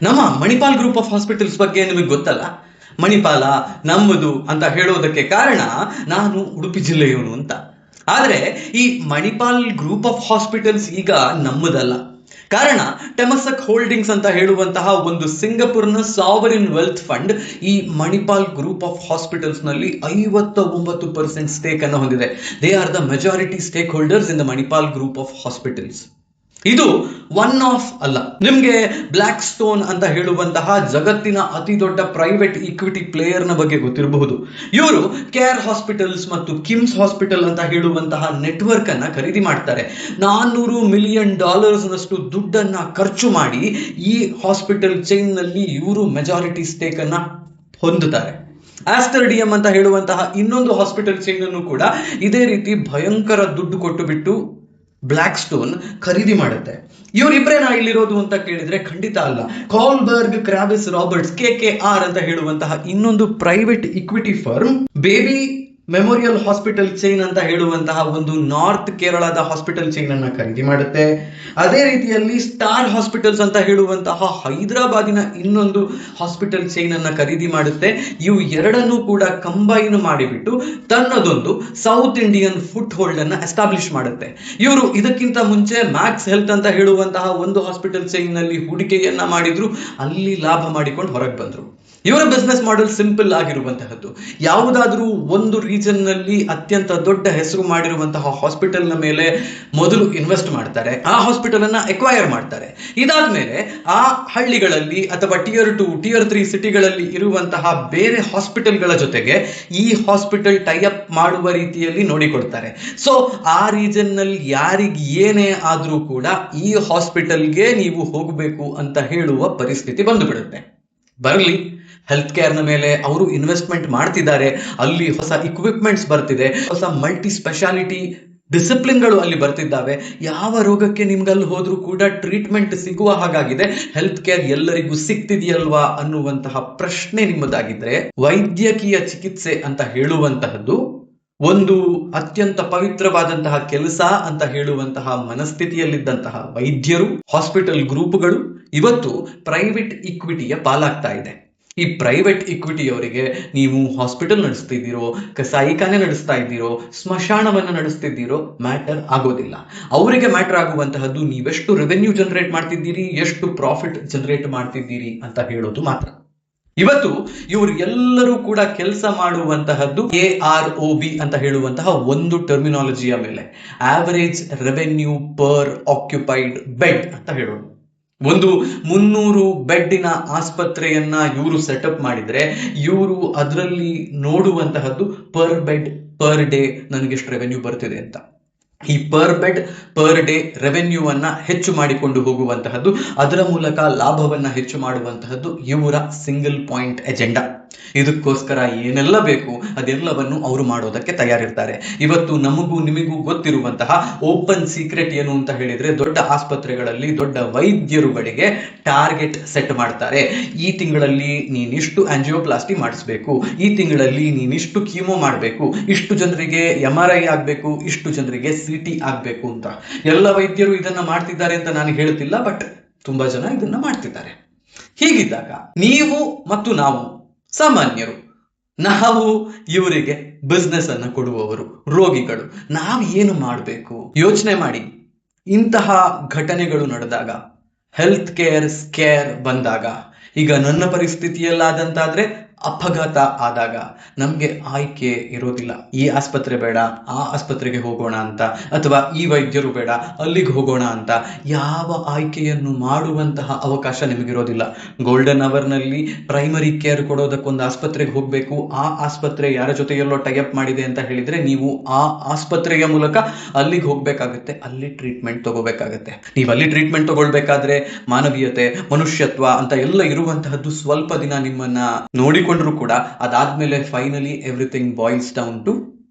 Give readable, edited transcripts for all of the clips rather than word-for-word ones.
ನಮ್ಮ Manipal group of hospitals ಬಗ್ಗೆ ನಿಮಗೆ ಗೊತ್ತಲ್ಲ. ಮಣಿಪಾಲ ನಮ್ಮದು ಅಂತ ಹೇಳೋದಕ್ಕೆ ಕಾರಣ ನಾನು ಉಡುಪಿ ಜಿಲ್ಲೆಯವನು ಅಂತ. ಆದರೆ ಈ ಮಣಿಪಾಲ್ ಗ್ರೂಪ್ ಆಫ್ ಹಾಸ್ಪಿಟಲ್ಸ್ ಈಗ ನಮ್ಮದಲ್ಲ. ಕಾರಣ ಟೆಮಸಕ್ ಹೋಲ್ಡಿಂಗ್ಸ್ ಅಂತ ಹೇಳುವಂತಹ ಒಂದು ಸಿಂಗಪುರ್ನ ಸಾವರಿನ್ ವೆಲ್ತ್ ಫಂಡ್ ಈ ಮಣಿಪಾಲ್ ಗ್ರೂಪ್ ಆಫ್ ಹಾಸ್ಪಿಟಲ್ಸ್ ನಲ್ಲಿ 59% ಸ್ಟೇಕ್ ಅನ್ನು ಹೊಂದಿದೆ. They are the majority stake holders in the Manipal group of hospitals. ಇದು ಒನ್ ಆಫ್ ಅಲ್ಲ. ನಿಮ್ಗೆ ಬ್ಲ್ಯಾಕ್ ಸ್ಟೋನ್ ಅಂತ ಹೇಳುವಂತಹ ಜಗತ್ತಿನ ಅತಿ ದೊಡ್ಡ ಪ್ರೈವೇಟ್ ಈಕ್ವಿಟಿ ಪ್ಲೇಯರ್ ನ ಬಗ್ಗೆ ಗೊತ್ತಿರಬಹುದು. ಇವರು ಕೇರ್ ಹಾಸ್ಪಿಟಲ್ಸ್ ಮತ್ತು ಕಿಮ್ಸ್ ಹಾಸ್ಪಿಟಲ್ ಅಂತ ಹೇಳುವಂತಹ ನೆಟ್ವರ್ಕ್ ಅನ್ನ ಖರೀದಿ ಮಾಡ್ತಾರೆ. $400 ಮಿಲಿಯನ್ ನಷ್ಟು ದುಡ್ಡನ್ನ ಖರ್ಚು ಮಾಡಿ ಈ ಹಾಸ್ಪಿಟಲ್ ಚೈನ್ ನಲ್ಲಿ ಇವರು ಮೆಜಾರಿಟಿ ಸ್ಟೇಕ್ ಅನ್ನ ಹೊಂದುತ್ತಾರೆ. ಆಸ್ಟರ್ಡಿಯಂ ಅಂತ ಹೇಳುವಂತಹ ಇನ್ನೊಂದು ಹಾಸ್ಪಿಟಲ್ ಚೈನ್ ಅನ್ನು ಕೂಡ ಇದೇ ರೀತಿ ಭಯಂಕರ ದುಡ್ಡು ಕೊಟ್ಟು ಬಿಟ್ಟು ಬ್ಲ್ಯಾಕ್ ಸ್ಟೋನ್ ಖರೀದಿ ಮಾಡುತ್ತೆ. ಇವರಿಬ್ಬರೇನಾ ಇಲ್ಲಿರೋದು ಅಂತ ಕೇಳಿದ್ರೆ ಖಂಡಿತ ಅಲ್ಲ. ಕಾಲ್ಬರ್ಗ್ ಕ್ರಾವಿಸ್ ರಾಬರ್ಟ್ಸ್ KKR ಅಂತ ಹೇಳುವಂತಹ ಇನ್ನೊಂದು private equity firm baby memorial hospital chain ಅಂತ ಹೇಳುವಂತಹ ಒಂದು ನಾರ್ತ್ ಕೇರಳದ ಹಾಸ್ಪಿಟಲ್ ಚೈನ್ ಅನ್ನ ಖರೀದಿ ಮಾಡುತ್ತೆ. ಅದೇ ರೀತಿಯಲ್ಲಿ ಸ್ಟಾರ್ ಹಾಸ್ಪಿಟಲ್ಸ್ ಅಂತ ಹೇಳುವಂತಹ ಹೈದರಾಬಾದಿನ ಇನ್ನೊಂದು ಹಾಸ್ಪಿಟಲ್ ಚೈನ್ ಅನ್ನ ಖರೀದಿ ಮಾಡುತ್ತೆ. ಇವು ಎರಡನ್ನೂ ಕೂಡ ಕಂಬೈನ್ ಮಾಡಿಬಿಟ್ಟು ತನ್ನದೊಂದು ಸೌತ್ ಇಂಡಿಯನ್ ಫುಟ್ ಹೋಲ್ಡ್ ಅನ್ನ ಎಸ್ಟಾಬ್ಲಿಷ್ ಮಾಡುತ್ತೆ. ಇವರು ಇದಕ್ಕಿಂತ ಮುಂಚೆ ಮ್ಯಾಕ್ಸ್ ಹೆಲ್ತ್ ಅಂತ ಹೇಳುವಂತಹ ಒಂದು ಹಾಸ್ಪಿಟಲ್ ಚೈನ್ ನಲ್ಲಿ ಹೂಡಿಕೆಯನ್ನ ಮಾಡಿದ್ರು, ಅಲ್ಲಿ ಲಾಭ ಮಾಡಿಕೊಂಡು ಹೊರಗೆ ಬಂದ್ರು. ಇವರ ಬಿಸ್ನೆಸ್ ಮಾಡೆಲ್ ಸಿಂಪಲ್ ಆಗಿರುವಂತಹದ್ದು. ಯಾವುದಾದ್ರೂ ಒಂದು ರೀಜನ್ ನಲ್ಲಿ ಅತ್ಯಂತ ದೊಡ್ಡ ಹೆಸರು ಮಾಡಿರುವಂತಹ ಹಾಸ್ಪಿಟಲ್ ನ ಮೇಲೆ ಮೊದಲು ಇನ್ವೆಸ್ಟ್ ಮಾಡ್ತಾರೆ, ಆ ಹಾಸ್ಪಿಟಲ್ ಅನ್ನ ಎಕ್ವೈರ್ ಮಾಡ್ತಾರೆ. ಇದಾದ್ಮೇಲೆ ಆ ಹಳ್ಳಿಗಳಲ್ಲಿ ಅಥವಾ Tier 2 Tier 3 ಸಿಟಿಗಳಲ್ಲಿ ಇರುವಂತಹ ಬೇರೆ ಹಾಸ್ಪಿಟಲ್ಗಳ ಜೊತೆಗೆ ಈ ಹಾಸ್ಪಿಟಲ್ ಟೈಅಪ್ ಮಾಡುವ ರೀತಿಯಲ್ಲಿ ನೋಡಿಕೊಡ್ತಾರೆ. ಸೊ ಆ ರೀಜನ್ ನಲ್ಲಿ ಯಾರಿಗೆ ಏನೇ ಆದ್ರೂ ಕೂಡ ಈ ಹಾಸ್ಪಿಟಲ್ಗೆ ನೀವು ಹೋಗಬೇಕು ಅಂತ ಹೇಳುವ ಪರಿಸ್ಥಿತಿ ಬಂದು ಬಿಡುತ್ತೆ. ಬರಲಿ, ಹೆಲ್ತ್ ಕೇರ್ ನ ಮೇಲೆ ಅವರು ಇನ್ವೆಸ್ಟ್ಮೆಂಟ್ ಮಾಡ್ತಿದ್ದಾರೆ. ಅಲ್ಲಿ ಹೊಸ ಇಕ್ವಿಪ್ಮೆಂಟ್ಸ್ ಬರ್ತಿದೆ, ಹೊಸ ಮಲ್ಟಿ ಸ್ಪೆಷಾಲಿಟಿ ಡಿಸಿಪ್ಲಿನ್ಗಳು ಅಲ್ಲಿ ಬರ್ತಿದ್ದಾವೆ. ಯಾವ ರೋಗಕ್ಕೆ ನಿಮ್ಗಲ್ಲಿ ಹೋದ್ರೂ ಕೂಡ ಟ್ರೀಟ್ಮೆಂಟ್ ಸಿಗುವ ಹಾಗಾಗಿದೆ. ಹೆಲ್ತ್ ಕೇರ್ ಎಲ್ಲರಿಗೂ ಸಿಗ್ತಿದೆಯಲ್ವಾ ಅನ್ನುವಂತಹ ಪ್ರಶ್ನೆ ನಿಮ್ಮದಾಗಿದ್ರೆ, ವೈದ್ಯಕೀಯ ಚಿಕಿತ್ಸೆ ಅಂತ ಹೇಳುವಂತಹದ್ದು ಒಂದು ಅತ್ಯಂತ ಪವಿತ್ರವಾದಂತಹ ಕೆಲಸ ಅಂತ ಹೇಳುವಂತಹ ಮನಸ್ಥಿತಿಯಲ್ಲಿದ್ದಂತಹ ವೈದ್ಯರು, ಹಾಸ್ಪಿಟಲ್ ಗ್ರೂಪ್ಗಳು ಇವತ್ತು ಪ್ರೈವೇಟ್ ಇಕ್ವಿಟಿಯ ಪಾಲಾಗ್ತಾ ಇದೆ. ಈ ಪ್ರೈವೇಟ್ ಇಕ್ವಿಟಿಯವರಿಗೆ ನೀವು ಹಾಸ್ಪಿಟಲ್ ನಡೆಸ್ತಿದ್ದೀರೋ, ಕಸಾಯಿಖಾನೆ ನಡೆಸ್ತಾ ಇದ್ದೀರೋ, ಸ್ಮಶಾನವನ್ನ ನಡೆಸ್ತಿದ್ದೀರೋ ಮ್ಯಾಟರ್ ಆಗೋದಿಲ್ಲ. ಅವರಿಗೆ ಮ್ಯಾಟರ್ ಆಗುವಂತಹದ್ದು ನೀವೆಷ್ಟು ರೆವೆನ್ಯೂ ಜನರೇಟ್ ಮಾಡ್ತಿದ್ದೀರಿ, ಎಷ್ಟು ಪ್ರಾಫಿಟ್ ಜನರೇಟ್ ಮಾಡ್ತಿದ್ದೀರಿ ಅಂತ ಹೇಳೋದು ಮಾತ್ರ. ಇವತ್ತು ಇವರು ಎಲ್ಲರೂ ಕೂಡ ಕೆಲಸ ಮಾಡುವಂತಹದ್ದು AROB ಅಂತ ಹೇಳುವಂತಹ ಒಂದು ಟರ್ಮಿನಾಲಜಿಯ ಮೇಲೆ, average revenue per occupied bed ಅಂತ ಹೇಳೋದು. ಒಂದು 300 ಬೆಡ್ಡಿನ ಆಸ್ಪತ್ರೆಯನ್ನ ಇವರು ಸೆಟಪ್ ಮಾಡಿದ್ರೆ ಇವರು ಅದರಲ್ಲಿ ನೋಡುವಂತಹದ್ದು ಪರ್ ಬೆಡ್ ಪರ್ ಡೇ ನನಗೆಷ್ಟು ರೆವೆನ್ಯೂ ಬರ್ತಿದೆ ಅಂತ. ಈ per bed per day revenue ಅನ್ನ ಹೆಚ್ಚು ಮಾಡಿಕೊಂಡು ಹೋಗುವಂತಹದ್ದು, ಅದರ ಮೂಲಕ ಲಾಭವನ್ನ ಹೆಚ್ಚು ಮಾಡುವಂತಹದ್ದು ಇವರ ಸಿಂಗಲ್ ಪಾಯಿಂಟ್ ಎಜೆಂಡಾ. ಇದಕ್ಕೋಸ್ಕರ ಏನೆಲ್ಲ ಬೇಕು ಅದೆಲ್ಲವನ್ನು ಅವರು ಮಾಡೋದಕ್ಕೆ ತಯಾರಿರ್ತಾರೆ. ಇವತ್ತು ನಮಗೂ ನಿಮಗೂ ಗೊತ್ತಿರುವಂತಹ ಓಪನ್ ಸೀಕ್ರೆಟ್ ಏನು ಅಂತ ಹೇಳಿದ್ರೆ, ದೊಡ್ಡ ಆಸ್ಪತ್ರೆಗಳಲ್ಲಿ ದೊಡ್ಡ ವೈದ್ಯರುಗಳಿಗೆ ಟಾರ್ಗೆಟ್ ಸೆಟ್ ಮಾಡ್ತಾರೆ. ಈ ತಿಂಗಳಲ್ಲಿ ನೀನಿಷ್ಟು ಆಂಜಿಯೋಪ್ಲಾಸ್ಟಿ ಮಾಡಿಸ್ಬೇಕು, ಈ ತಿಂಗಳಲ್ಲಿ ನೀನಿಷ್ಟು ಕೀಮೋ ಮಾಡಬೇಕು, ಇಷ್ಟು ಜನರಿಗೆ MRI ಆಗ್ಬೇಕು, ಇಷ್ಟು ಜನರಿಗೆ CT ಆಗ್ಬೇಕು ಅಂತ. ಎಲ್ಲ ವೈದ್ಯರು ಇದನ್ನ ಮಾಡ್ತಿದ್ದಾರೆ ಅಂತ ನಾನು ಹೇಳ್ತಿಲ್ಲ, ಬಟ್ ತುಂಬಾ ಜನ ಇದನ್ನ ಮಾಡ್ತಿದ್ದಾರೆ. ಹೀಗಿದ್ದಾಗ ನೀವು ಮತ್ತು ನಾವು ಸಾಮಾನ್ಯರು, ನಾವು ಇವರಿಗೆ ಬಿಸ್ನೆಸ್ ಅನ್ನ ಕೊಡುವವರು, ರೋಗಿಗಳು, ನಾವು ಏನು ಮಾಡಬೇಕು ಯೋಚನೆ ಮಾಡಿ. ಇಂತಹ ಘಟನೆಗಳು ನಡೆದಾಗ, ಹೆಲ್ತ್ ಕೇರ್ ಸ್ಕೇರ್ ಬಂದಾಗ, ಈಗ ನನ್ನ ಪರಿಸ್ಥಿತಿಯಲ್ಲಾದಂತಾದ್ರೆ ಅಪಘಾತ ಆದಾಗ ನಮ್ಗೆ ಆಯ್ಕೆ ಇರೋದಿಲ್ಲ. ಈ ಆಸ್ಪತ್ರೆ ಬೇಡ, ಆ ಆಸ್ಪತ್ರೆಗೆ ಹೋಗೋಣ ಅಂತ, ಅಥವಾ ಈ ವೈದ್ಯರು ಬೇಡ, ಅಲ್ಲಿಗೆ ಹೋಗೋಣ ಅಂತ ಯಾವ ಆಯ್ಕೆಯನ್ನು ಮಾಡುವಂತಹ ಅವಕಾಶ ನಿಮಗಿರೋದಿಲ್ಲ. ಗೋಲ್ಡನ್ ಅವರ್ ನಲ್ಲಿ ಪ್ರೈಮರಿ ಕೇರ್ ಕೊಡೋದಕ್ಕೊಂದು ಆಸ್ಪತ್ರೆಗೆ ಹೋಗ್ಬೇಕು, ಆ ಆಸ್ಪತ್ರೆ ಯಾರ ಜೊತೆಯಲ್ಲೋ ಟೈಅಪ್ ಮಾಡಿದೆ ಅಂತ ಹೇಳಿದ್ರೆ ನೀವು ಆ ಆಸ್ಪತ್ರೆಯ ಮೂಲಕ ಅಲ್ಲಿಗೆ ಹೋಗ್ಬೇಕಾಗತ್ತೆ, ಅಲ್ಲಿ ಟ್ರೀಟ್ಮೆಂಟ್ ತಗೋಬೇಕಾಗತ್ತೆ. ನೀವು ಅಲ್ಲಿ ಟ್ರೀಟ್ಮೆಂಟ್ ತಗೊಳ್ಬೇಕಾದ್ರೆ ಮಾನವೀಯತೆ, ಮನುಷ್ಯತ್ವ ಅಂತ ಎಲ್ಲ ಇರುವಂತಹದ್ದು ಸ್ವಲ್ಪ ದಿನ ನಿಮ್ಮನ್ನ ನೋಡಿಕೊಂಡ್ರು ಕೂಡ ಅದಾದ್ಮೇಲೆ finally everything boils down to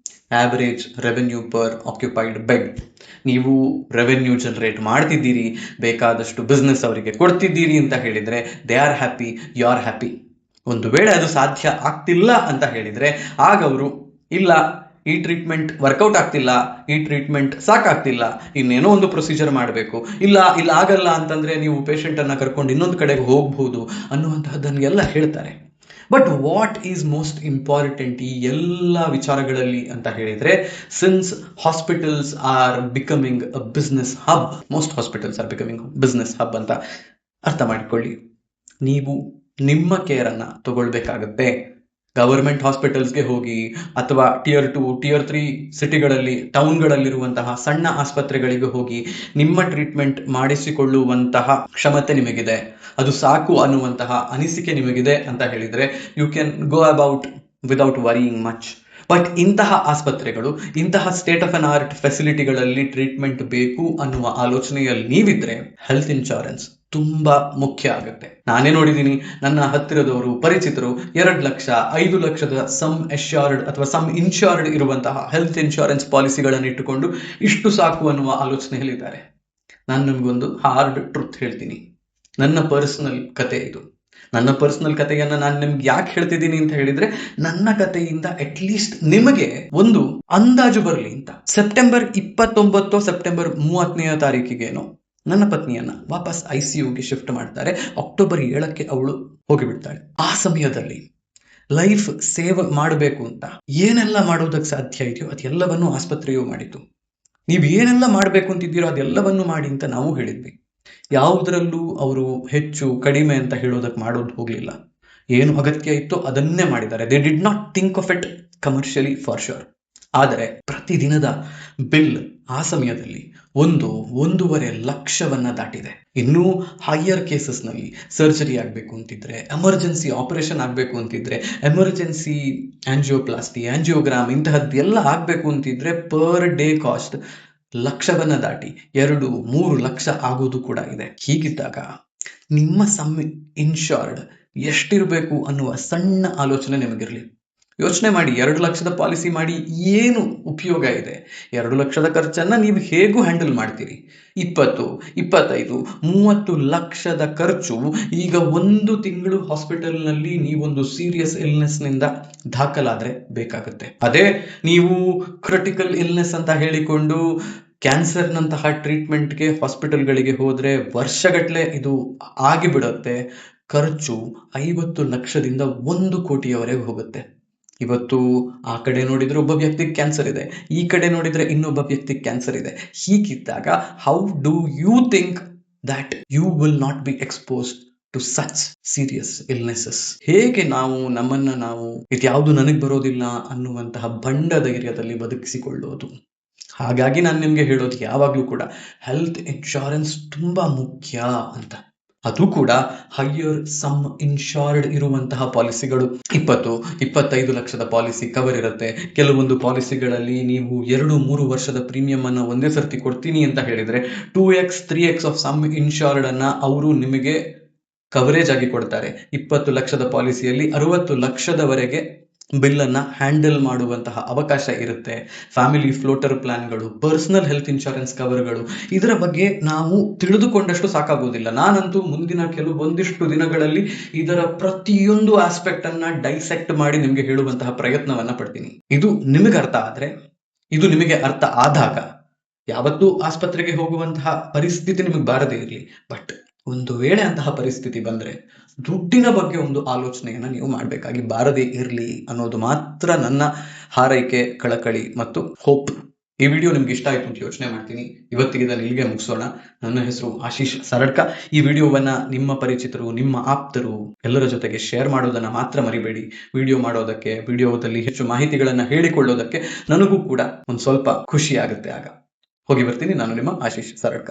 average revenue per occupied bed. ನೀವು ರೆವೆನ್ಯೂ ಜನರೇಟ್ ಮಾಡ್ತಿದ್ದೀರಿ, ಬೇಕಾದಷ್ಟು ಬಿಸ್ನೆಸ್ ಅವರಿಗೆ ಕೊಡ್ತಿದ್ದೀರಿ ಅಂತ ಹೇಳಿದ್ರೆ they are happy, you are happy. ಒಂದು ವೇಳೆ ಅದು ಸಾಧ್ಯ ಆಗ್ತಿಲ್ಲ ಅಂತ ಹೇಳಿದ್ರೆ ಆಗ ಅವರು ಇಲ್ಲ, ಈ ಟ್ರೀಟ್ಮೆಂಟ್ ವರ್ಕೌಟ್ ಆಗ್ತಿಲ್ಲ, ಈ ಟ್ರೀಟ್ಮೆಂಟ್ ಸಾಕಾಗ್ತಿಲ್ಲ, ಇನ್ನೇನೋ ಒಂದು ಪ್ರೊಸೀಜರ್ ಮಾಡಬೇಕು, ಇಲ್ಲ ಆಗಲ್ಲ ಅಂತಂದ್ರೆ ನೀವು ಪೇಷಂಟ್ ಅನ್ನ ಕರ್ಕೊಂಡು ಇನ್ನೊಂದು ಕಡೆಗೆ ಹೋಗ್ಬಹುದು ಅನ್ನುವಂತಹದ್ದನ್ನೆಲ್ಲ ಹೇಳ್ತಾರೆ. But what is most important ಈ ಎಲ್ಲ ವಿಚಾರಗಳಲ್ಲಿ ಅಂತ ಹೇಳಿದ್ರೆ, since hospitals are becoming a business hub, most hospitals are becoming business hub ಅಂತ ಅರ್ಥ ಮಾಡಿಕೊಳ್ಳಿ. ನೀವು ನಿಮ್ಮ ಕೇರ್ ಅನ್ನ ತಗೊಳ್ಬೇಕಾಗತ್ತೆ. ಗವರ್ಮೆಂಟ್ ಹಾಸ್ಪಿಟಲ್ಸ್ಗೆ ಹೋಗಿ ಅಥವಾ Tier 2, Tier 3 ಸಿಟಿಗಳಲ್ಲಿ, ಟೌನ್ಗಳಲ್ಲಿರುವಂತಹ ಸಣ್ಣ ಆಸ್ಪತ್ರೆಗಳಿಗೆ ಹೋಗಿ ನಿಮ್ಮ ಟ್ರೀಟ್ಮೆಂಟ್ ಮಾಡಿಸಿಕೊಳ್ಳುವಂತಹ ಕ್ಷಮತೆ ನಿಮಗಿದೆ, ಅದು ಸಾಕು ಅನ್ನುವಂತಹ ಅನಿಸಿಕೆ ನಿಮಗಿದೆ ಅಂತ ಹೇಳಿದ್ರೆ you can go about without worrying much. But ಇಂತಹ ಆಸ್ಪತ್ರೆಗಳು, ಇಂತಹ ಸ್ಟೇಟ್ ಆಫ್ ಅನ್ ಆರ್ಟ್ ಫೆಸಿಲಿಟಿಗಳಲ್ಲಿ ಟ್ರೀಟ್ಮೆಂಟ್ ಬೇಕು ಅನ್ನುವ ಆಲೋಚನೆಯಲ್ಲಿ ನೀವಿದ್ರೆ ಹೆಲ್ತ್ ಇನ್ಶೂರೆನ್ಸ್ ತುಂಬಾ ಮುಖ್ಯ ಆಗುತ್ತೆ. ನಾನೇ ನೋಡಿದ್ದೀನಿ, ನನ್ನ ಹತ್ತಿರದವರು, ಪರಿಚಿತರು 2 ಲಕ್ಷ 5 ಲಕ್ಷದ ಸಮ್ ಅಶ್ಯೂರ್ಡ್ ಅಥವಾ ಸಮ್ ಇನ್ಶೂರ್ಡ್ ಇರುವಂತಹ ಹೆಲ್ತ್ ಇನ್ಶೂರೆನ್ಸ್ ಪಾಲಿಸಿಗಳನ್ನು ಇಟ್ಟುಕೊಂಡು ಇಷ್ಟು ಸಾಕು ಅನ್ನುವ ಆಲೋಚನೆಯಲ್ಲಿದ್ದಾರೆ. ನಾನು ನಿಮ್ಗೊಂದು ಹಾರ್ಡ್ ಟ್ರುತ್ ಹೇಳ್ತೀನಿ. ನನ್ನ ಪರ್ಸನಲ್ ಕತೆ ಇದು. ನನ್ನ ಪರ್ಸನಲ್ ಕಥೆಯನ್ನ ನಾನು ನಿಮ್ಗೆ ಯಾಕೆ ಹೇಳ್ತಿದ್ದೀನಿ ಅಂತ ಹೇಳಿದ್ರೆ, ನನ್ನ ಕಥೆಯಿಂದ ಅಟ್ಲೀಸ್ಟ್ ನಿಮಗೆ ಒಂದು ಅಂದಾಜು ಬರಲಿ ಅಂತ. ಸೆಪ್ಟೆಂಬರ್ 29 ಸೆಪ್ಟೆಂಬರ್ 30ನೇ ತಾರೀಕಿಗೇನೋ ನನ್ನ ಪತ್ನಿಯನ್ನ ವಾಪಸ್ ICUಗೆ ಶಿಫ್ಟ್ ಮಾಡ್ತಾರೆ. ಅಕ್ಟೋಬರ್ 7ಕ್ಕೆ ಅವಳು ಹೋಗಿಬಿಡ್ತಾಳೆ. ಆ ಸಮಯದಲ್ಲಿ ಲೈಫ್ ಸೇವ್ ಮಾಡಬೇಕು ಅಂತ ಏನೆಲ್ಲ ಮಾಡೋದಕ್ಕೆ ಸಾಧ್ಯ ಇದೆಯೋ ಅದೆಲ್ಲವನ್ನು ಆಸ್ಪತ್ರೆಯು ಮಾಡಿತು. ನೀವು ಏನೆಲ್ಲ ಮಾಡಬೇಕು ಅಂತಿದ್ದೀರೋ ಅದೆಲ್ಲವನ್ನು ಮಾಡಿ ಅಂತ ನಾವು ಹೇಳಿದ್ವಿ. ಯಾವುದರಲ್ಲೂ ಅವರು ಹೆಚ್ಚು ಕಡಿಮೆ ಅಂತ ಹೇಳೋದಕ್ಕೆ ಮಾಡೋದು ಹೋಗ್ಲಿಲ್ಲ. ಏನು ಅಗತ್ಯ ಇತ್ತೋ ಅದನ್ನೇ ಮಾಡಿದ್ದಾರೆ. They did not think of it commercially for sure. ಆದರೆ ಪ್ರತಿದಿನದ ಬಿಲ್ ಆ ಸಮಯದಲ್ಲಿ 1.5 ಲಕ್ಷವನ್ನ ದಾಟಿದೆ. ಇನ್ನೂ ಹೈಯರ್ ಕೇಸಸ್ನಲ್ಲಿ ಸರ್ಜರಿ ಆಗಬೇಕು ಅಂತಿದ್ರೆ, ಎಮರ್ಜೆನ್ಸಿ ಆಪರೇಷನ್ ಆಗಬೇಕು ಅಂತಿದ್ರೆ, ಎಮರ್ಜೆನ್ಸಿ ಆಂಜಿಯೋಪ್ಲಾಸ್ಟಿ, ಆಂಜಿಯೋಗ್ರಾಮ್ ಇಂತಹದ್ದೆಲ್ಲ ಆಗಬೇಕು ಅಂತಿದ್ರೆ ಪರ್ ಡೇ ಕಾಸ್ಟ್ ಲಕ್ಷವನ್ನ ದಾಟಿ 2-3 ಲಕ್ಷ ಆಗೋದು ಕೂಡ ಇದೆ. ಹೀಗಿದ್ದಾಗ ನಿಮ್ಮ ಸಮ್ ಇನ್ಶೂರ್ಡ್ ಎಷ್ಟಿರಬೇಕು ಅನ್ನುವ ಸಣ್ಣ ಆಲೋಚನೆ ನಿಮಗಿರಲಿ. ಯೋಚನೆ ಮಾಡಿ, 2 ಲಕ್ಷದ ಪಾಲಿಸಿ ಮಾಡಿ ಏನು ಉಪಯೋಗ ಇದೆ? 2 ಲಕ್ಷದ ಖರ್ಚನ್ನ ನೀವು ಹೇಗೂ ಹ್ಯಾಂಡಲ್ ಮಾಡ್ತೀರಿ? 20, 25, 30 ಲಕ್ಷದ ಖರ್ಚು ಈಗ 1 ತಿಂಗಳು ಹಾಸ್ಪಿಟಲ್ನಲ್ಲಿ ನೀವೊಂದು ಸೀರಿಯಸ್ ಇಲ್ನೆಸ್ನಿಂದ ದಾಖಲಾದ್ರೆ ಬೇಕಾಗುತ್ತೆ. ಅದೇ ನೀವು ಕ್ರಿಟಿಕಲ್ ಇಲ್ನೆಸ್ ಅಂತ ಹೇಳಿಕೊಂಡು ಕ್ಯಾನ್ಸರ್ನಂತಹ ಟ್ರೀಟ್ಮೆಂಟ್ಗೆ ಹಾಸ್ಪಿಟಲ್ಗಳಿಗೆ ಹೋದ್ರೆ ವರ್ಷಗಟ್ಟಲೆ ಇದು ಆಗಿಬಿಡುತ್ತೆ. ಖರ್ಚು 50 ಲಕ್ಷದಿಂದ 1 ಕೋಟಿಯವರೆಗೆ ಹೋಗುತ್ತೆ. ಇವತ್ತು ಆ ಕಡೆ ನೋಡಿದ್ರೆ ಒಬ್ಬ ವ್ಯಕ್ತಿಗೆ ಕ್ಯಾನ್ಸರ್ ಇದೆ, ಈ ಕಡೆ ನೋಡಿದ್ರೆ ಇನ್ನೊಬ್ಬ ವ್ಯಕ್ತಿಗೆ ಕ್ಯಾನ್ಸರ್ ಇದೆ. ಹೀಗಿದ್ದಾಗ how do you think that you will not be exposed to such serious illnesses? ಹೇಗೆ ನಾವು ನಮ್ಮನ್ನ ನಾವು ಇದ್ಯಾವುದು ನನಗೆ ಬರೋದಿಲ್ಲ ಅನ್ನುವಂತಹ ಬಂಡ ಧೈರ್ಯದಲ್ಲಿ ಬದುಕಿಸಿಕೊಳ್ಳೋದು? ಹಾಗಾಗಿ ನಾನು ನಿಮ್ಗೆ ಹೇಳೋದು ಯಾವಾಗ್ಲೂ ಕೂಡ ಹೆಲ್ತ್ ಇನ್ಶೂರೆನ್ಸ್ ತುಂಬಾ ಮುಖ್ಯ ಅಂತ. ಅದು ಕೂಡ ಹೈಯರ್ ಸಮ್ ಇನ್ಶೂರ್ಡ್ ಇರುವಂತಹ ಪಾಲಿಸಿಗಳು. 20-25 ಲಕ್ಷದ ಪಾಲಿಸಿ ಕವರ್ ಇರುತ್ತೆ. ಕೆಲವೊಂದು ಪಾಲಿಸಿಗಳಲ್ಲಿ ನೀವು 2-3 ವರ್ಷದ ಪ್ರೀಮಿಯಂ ಅನ್ನ ಒಂದೇ ಸರ್ತಿ ಕೊಡ್ತೀನಿ ಅಂತ ಹೇಳಿದ್ರೆ 2x 3x of some insured ಅನ್ನ ಅವರು ನಿಮಗೆ ಕವರೇಜ್ ಆಗಿ ಕೊಡ್ತಾರೆ. 20 ಲಕ್ಷದ ಪಾಲಿಸಿಯಲ್ಲಿ 60 ಲಕ್ಷದವರೆಗೆ ಬಿಲ್ ಅನ್ನ ಹ್ಯಾಂಡಲ್ ಮಾಡುವಂತಹ ಅವಕಾಶ ಇರುತ್ತೆ. ಫ್ಯಾಮಿಲಿ ಫ್ಲೋಟರ್ ಪ್ಲಾನ್ಗಳು, ಪರ್ಸನಲ್ ಹೆಲ್ತ್ ಇನ್ಶೂರೆನ್ಸ್ ಕವರ್ಗಳು, ಇದರ ಬಗ್ಗೆ ನಾವು ತಿಳಿದುಕೊಂಡಷ್ಟು ಸಾಕಾಗೋದಿಲ್ಲ. ನಾನಂತೂ ಮುಂದಿನ ಒಂದಿಷ್ಟು ದಿನಗಳಲ್ಲಿ ಇದರ ಪ್ರತಿಯೊಂದು ಆಸ್ಪೆಕ್ಟ್ ಅನ್ನ ಡೈಸೆಕ್ಟ್ ಮಾಡಿ ನಿಮ್ಗೆ ಹೇಳುವಂತಹ ಪ್ರಯತ್ನವನ್ನ ಪಡ್ತೀನಿ. ಇದು ನಿಮಗೆ ಅರ್ಥ ಆದ್ರೆ, ಇದು ನಿಮಗೆ ಅರ್ಥ ಆದಾಗ ಯಾವತ್ತೂ ಆಸ್ಪತ್ರೆಗೆ ಹೋಗುವಂತಹ ಪರಿಸ್ಥಿತಿ ನಿಮಗೆ ಬಾರದೇ ಇರಲಿ. ಬಟ್ ಒಂದು ವೇಳೆ ಅಂತಹ ಪರಿಸ್ಥಿತಿ ಬಂದ್ರೆ ದುಡ್ಡಿನ ಬಗ್ಗೆ ಒಂದು ಆಲೋಚನೆಯನ್ನ ನೀವು ಮಾಡಬೇಕಾಗಿ ಬಾರದೇ ಇರಲಿ ಅನ್ನೋದು ಮಾತ್ರ ನನ್ನ ಹಾರೈಕೆ, ಕಳಕಳಿ ಮತ್ತು ಹೋಪ್. ಈ ವಿಡಿಯೋ ನಿಮ್ಗೆ ಇಷ್ಟ ಆಯ್ತು ಅಂತ ಯೋಚನೆ ಮಾಡ್ತೀನಿ. ಇವತ್ತಿಗೆ ಇದನ್ನು ಇಲ್ಲಿಗೆ ಮುಗಿಸೋಣ. ನನ್ನ ಹೆಸರು ಆಶೀಶ್ ಸರಡ್ಕ. ಈ ವಿಡಿಯೋವನ್ನ ನಿಮ್ಮ ಪರಿಚಿತರು, ನಿಮ್ಮ ಆಪ್ತರು ಎಲ್ಲರ ಜೊತೆಗೆ ಶೇರ್ ಮಾಡೋದನ್ನ ಮಾತ್ರ ಮರಿಬೇಡಿ. ವಿಡಿಯೋ ಮಾಡೋದಕ್ಕೆ, ವಿಡಿಯೋದಲ್ಲಿ ಹೆಚ್ಚು ಮಾಹಿತಿಗಳನ್ನ ಹೇಳಿಕೊಳ್ಳೋದಕ್ಕೆ ನನಗೂ ಕೂಡ ಒಂದು ಸ್ವಲ್ಪ ಖುಷಿ ಆಗುತ್ತೆ. ಆಗ ಹೋಗಿ ಬರ್ತೀನಿ. ನಾನು ನಿಮ್ಮ ಆಶೀಶ್ ಸರಡ್ಕ.